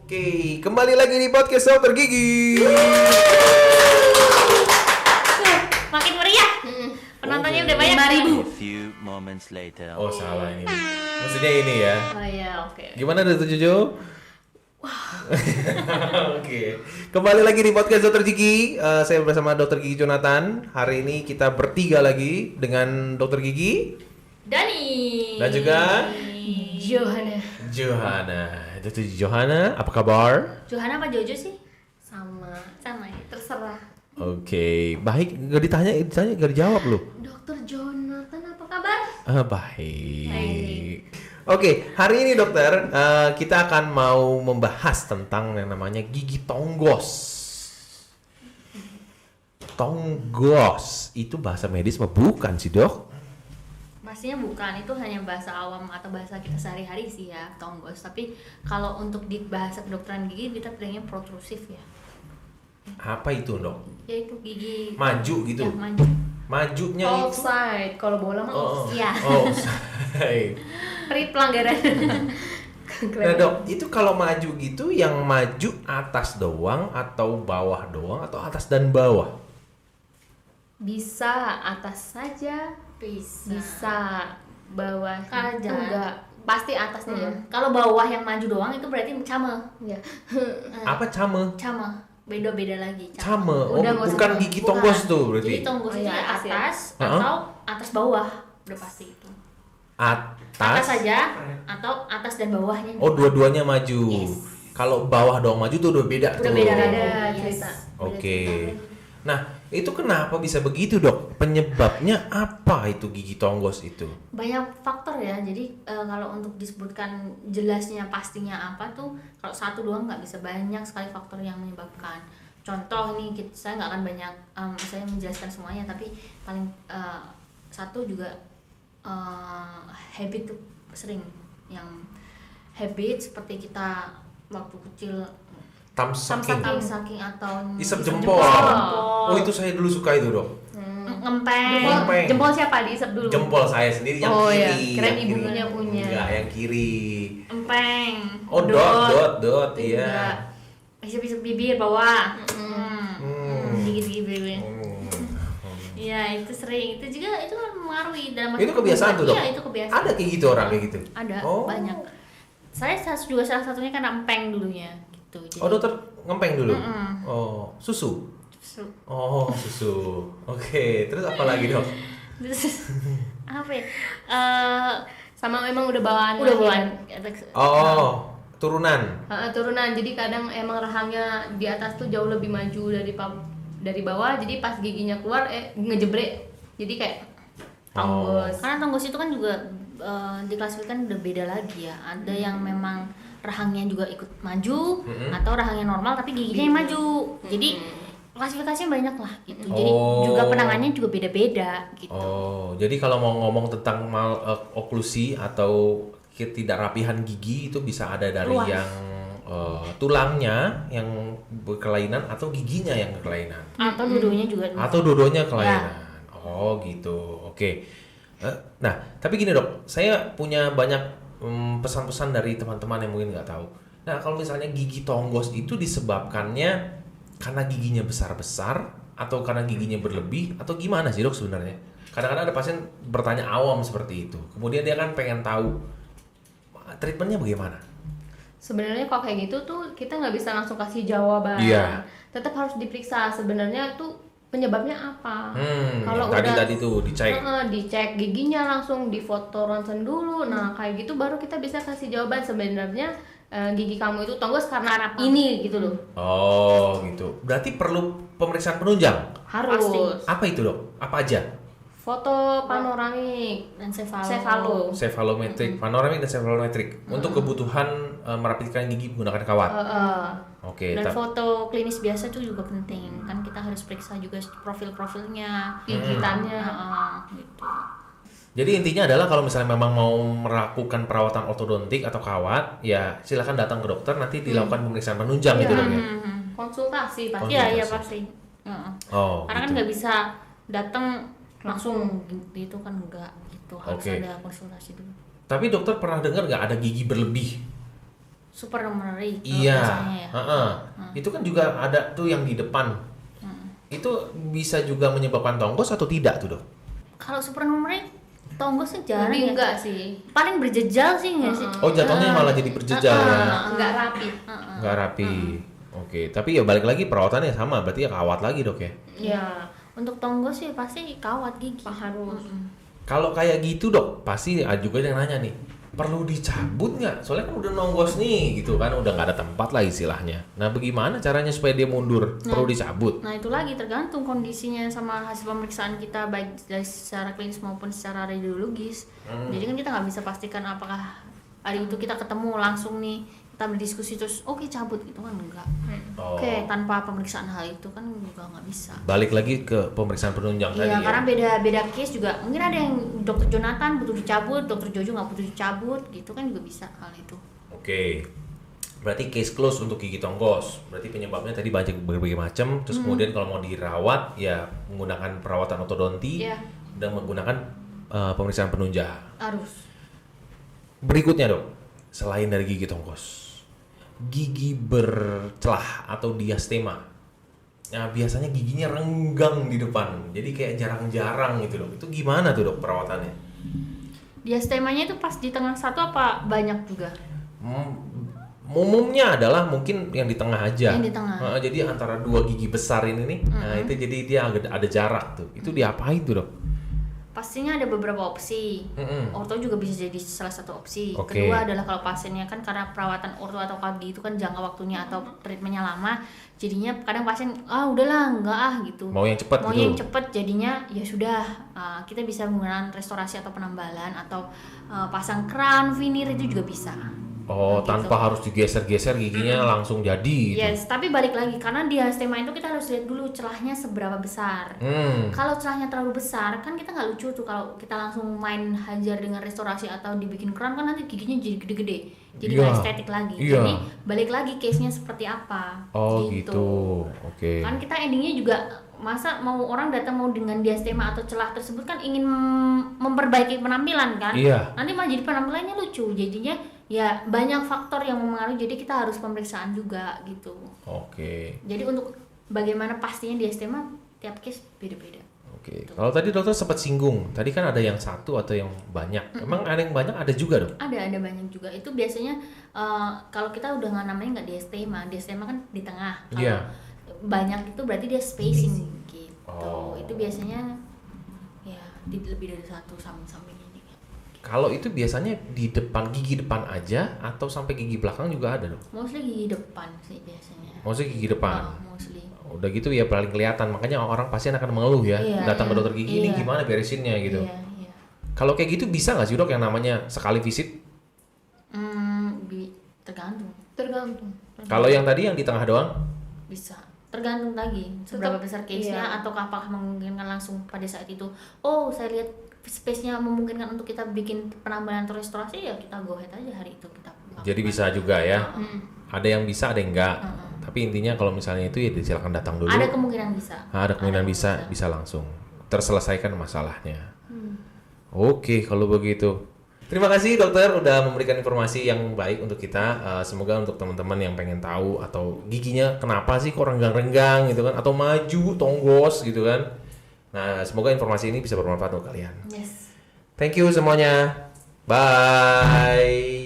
Oke, kembali lagi di podcast Dokter Gigi. Makin meriah. Penontonnya udah banyak 5.000. A few moments later. Oh salah ini. Maksudnya ini ya. Oh iya, oke. Gimana Dr. Jojo? Oke, kembali lagi di podcast Dokter Gigi. Saya bersama Dokter Gigi Jonathan. Hari ini kita bertiga lagi dengan Dokter Gigi Dani. dan juga Johanna. Dokter Johanna, apa kabar? Johanna apa Jojo sih? Sama Ya, terserah. Oke, baik. Gak ditanya gak dijawab loh. Dokter Jonathan apa kabar? Baik. Oke, hari ini dokter kita akan mau membahas tentang yang namanya gigi tonggos. Tonggos itu bahasa medis mah bukan sih dok? Pastinya bukan, itu hanya bahasa awam atau bahasa kita sehari-hari sih ya, tonggos. Tapi kalau untuk di bahasa kedokteran gigi kita bilangnya protrusif ya. Apa itu dok? Ya itu gigi Maju gitu? Ya, maju. Majunya itu? Offside. Kalau bola mah offside. Iya. Offside. Pelanggaran. Nah dok, itu kalau maju gitu yang maju atas doang atau bawah doang atau atas dan bawah? Bisa atas saja, bisa bawah Aja. enggak. Pasti atasnya ya. Kalau bawah yang maju doang itu berarti came. Ya. Apa came? Came. Beda-beda lagi. Came? Oh, Udah, nggak usah bukan pakai. gigi tonggos tuh berarti? Jadi tonggos Oh, itu iya, ya atas ya. atas Uh-huh. atau atas bawah. Udah pasti itu. Atas saja atau atas dan bawahnya. Oh, dua-duanya maju. Yes. Kalau bawah doang maju tuh udah beda Udah tuh. beda Ada Yes. cerita. Oke. Nah, itu kenapa bisa begitu, Dok? Penyebabnya apa itu gigi tonggos itu? Banyak faktor ya. Jadi kalau untuk disebutkan jelasnya pastinya apa tuh, kalau satu doang nggak bisa, banyak sekali faktor yang menyebabkan. Contoh nih, saya nggak akan banyak saya menjelaskan semuanya, tapi paling satu juga habit tuh sering yang habit seperti kita waktu kecil Thumbsucking. saking atau Isep jempol. Oh, itu saya dulu suka itu, Dok. ngempeng. Ngempeng. Jempol siapa diisep dulu? Jempol saya sendiri yang Oh, kiri. iya. Kirain yang ibunya kiri. punya. Enggak, yang kiri. Empeng. Oh, dot, Itu iya. juga. Isep-isep bibir bawah. Gigit-gigit bibir. Iya, itu sering. Itu juga itu kan mempengaruhi dalam Itu kebiasaan tuh, Dok? Iya, itu kebiasaan. Ada kayak gitu orang kayak gitu. Ada, Oh. banyak. Saya juga salah satunya kan empeng dulunya gitu. Jadi, Oh, dokter ngempeng dulu. Mm-mm. Oh, susu. su- Oh, susu. Oke, terus apa lagi, Dok? terus apa ya? Sama memang udah bawaan. Udah lahir. bawaan. Oh, turunan. Turunan. Jadi kadang emang rahangnya di atas tuh jauh lebih maju dari bawah. Jadi pas giginya keluar ngejebrek. Jadi kayak tonggos. Karena tonggos itu kan juga diklasifikasikan udah beda lagi ya. Ada yang memang rahangnya juga ikut maju, atau rahangnya normal tapi giginya yang maju. Jadi klasifikasinya banyak lah gitu. Jadi Oh. juga penanganannya juga beda-beda gitu. Oh, jadi kalau mau ngomong tentang oklusi atau ketidakrapihan gigi itu bisa ada dari Luas. yang tulangnya yang berkelainan atau giginya yang berkelainan Atau dua-duanya juga. atau dua-duanya kelainan. Oh, gitu. Oke. Nah, tapi gini dok, saya punya banyak pesan-pesan dari teman-teman yang mungkin nggak tahu. Nah, kalau misalnya gigi tonggos itu disebabkannya karena giginya besar-besar atau karena giginya berlebih atau gimana sih dok sebenarnya? Kadang-kadang ada pasien bertanya awam seperti itu. Kemudian dia kan pengen tahu treatmentnya bagaimana. Sebenarnya kalau kayak gitu tuh kita nggak bisa langsung kasih jawaban. Iya. Tetap harus diperiksa sebenarnya tuh penyebabnya apa. Kalau tadi tuh dicek. Dicek giginya langsung, difoto ronsen dulu. Nah kayak gitu baru kita bisa kasih jawaban sebenarnya gigi kamu itu tonggos karena ini gitu loh. Oh, gitu. Berarti perlu pemeriksaan penunjang. Harus. Pasti. Apa itu dok? Apa aja? Foto panoramik Dan cefalo. Cephalometrik, panoramik dan cephalometrik untuk kebutuhan merapikan gigi menggunakan kawat. Oke, Dan foto klinis biasa itu juga penting. Kan kita harus periksa juga profil-profilnya, gigitannya. Gitu. jadi intinya adalah kalau misalnya memang mau melakukan perawatan ortodontik atau kawat, ya silakan datang ke dokter nanti dilakukan pemeriksaan penunjang gitu dok ya. Konsultasi pasti. Iya, Konsultasi. pasti. Heeh. Oh, Karena kan gitu. nggak bisa datang langsung gitu kan, enggak gitu, harus Oke. ada konsultasi dulu. Tapi dokter pernah dengar nggak ada gigi berlebih? supernumerary kalau Iya. biasanya ya. Itu kan juga ada tuh yang di depan. Itu bisa juga menyebabkan tonggos atau tidak tuh dok? Kalau supernumerary tonggosnya jarang Lebih ya. enggak sih. Paling berjejal sih nggak sih? Oh jatuhnya malah jadi berjejal ya? Enggak rapi. Nggak rapi. Oke, tapi ya balik lagi perawatannya sama, berarti ya kawat lagi dok ya? Ya, untuk tonggos sih pasti kawat gigi. Harus. Kalau kayak gitu dok, pasti ada juga yang nanya nih, perlu dicabut nggak? Soalnya kan udah nonggos nih, gitu kan, udah nggak ada tempat lah istilahnya. Nah, bagaimana caranya supaya dia mundur? Perlu dicabut? Nah itu lagi tergantung kondisinya sama hasil pemeriksaan kita baik dari secara klinis maupun secara radiologis. Jadi kan kita nggak bisa pastikan apakah hari itu kita ketemu langsung nih kita berdiskusi terus oke cabut gitu kan enggak. Oh. Oke tanpa pemeriksaan hal itu kan juga nggak bisa. Balik lagi ke pemeriksaan penunjang tadi Iya ya? karena beda case juga mungkin ada yang dokter Jonathan butuh dicabut, dokter Jojo nggak butuh dicabut gitu kan juga bisa hal itu. Oke. Berarti case close untuk gigi tonggos. Berarti penyebabnya tadi banyak berbagai macam. Terus kemudian kalau mau dirawat ya menggunakan perawatan ortodonti Iya. dan menggunakan pemeriksaan penunjang. Harus. Berikutnya dok, selain dari gigi tonggos, gigi bercelah atau diastema. Nah biasanya giginya renggang di depan, jadi kayak jarang-jarang gitu dok. Itu gimana tuh dok perawatannya? Diastemanya itu pas di tengah satu apa banyak juga? Umumnya adalah mungkin yang di tengah aja. Yang di tengah. Jadi antara dua gigi besar ini nih, nah itu jadi dia ada jarak tuh. Itu diapain tuh dok? Pastinya ada beberapa opsi. Orto juga bisa jadi salah satu opsi. Oke. Kedua adalah kalau pasiennya kan karena perawatan orto atau KG itu kan jangka waktunya atau treatmentnya lama, jadinya kadang pasien udahlah enggak gitu. Mau yang cepat Mau gitu. yang cepet jadinya ya sudah kita bisa menggunakan restorasi atau penambalan atau pasang crown, veneer itu juga bisa. Oh, Gitu. tanpa harus digeser-geser giginya langsung jadi gitu. Yes, tapi balik lagi karena diastema itu kita harus lihat dulu celahnya seberapa besar. Kalau celahnya terlalu besar kan kita nggak lucu tuh kalau kita langsung main hajar dengan restorasi atau dibikin crown kan nanti giginya jadi gede-gede, jadi nggak Iya. estetik lagi. Iya. Jadi balik lagi case-nya seperti apa. Oh gitu. Oke. Kan kita endingnya juga masa mau orang datang mau dengan diastema atau celah tersebut kan ingin memperbaiki penampilan kan. Iya. Nanti malah jadi penampilannya lucu. Jadinya ya banyak faktor yang mempengaruhi. Jadi kita harus pemeriksaan juga gitu. Oke. Jadi untuk bagaimana pastinya diastema tiap case beda-beda. Oke. Kalau tadi dokter sempat singgung, tadi kan ada yang satu atau yang banyak. Emang ada yang banyak ada juga dok? Ada banyak juga. Itu biasanya kalau kita udah nggak namanya nggak diastema kan di tengah. Kalau Iya. banyak itu berarti dia spacing gitu. Oh. Itu biasanya ya lebih dari satu samping-samping ini. Kalau itu biasanya di depan gigi depan aja atau sampai gigi belakang juga ada dok? Mostly gigi depan sih biasanya. Maksudnya gigi depan. Mostly. Udah gitu ya paling kelihatan, makanya orang pasien akan mengeluh ya, Iya, datang ke iya. dokter gigi ini Iya. gimana beresinnya gitu. Iya, iya. Kalau kayak gitu bisa nggak sih dok yang namanya sekali visit? Tergantung. Tergantung. Kalau yang tadi yang di tengah doang? Bisa. Tergantung lagi seberapa Tetap, besar case-nya iya. atau apakah memungkinkan langsung pada saat itu. Oh, saya lihat space-nya memungkinkan untuk kita bikin penambahan atau restorasi ya kita go ahead aja hari itu kita. Jadi bisa juga ya. Ada yang bisa, ada yang enggak. Tapi intinya kalau misalnya itu ya silakan datang dulu. Ada kemungkinan bisa. Ada kemungkinan bisa langsung terselesaikan masalahnya. Oke, kalau begitu. Terima kasih dokter udah memberikan informasi yang baik untuk kita. Semoga untuk teman-teman yang pengen tahu atau giginya kenapa sih kok renggang-renggang gitu kan atau maju tonggos gitu kan. Nah, semoga informasi ini bisa bermanfaat untuk kalian. Yes. Thank you semuanya. Bye.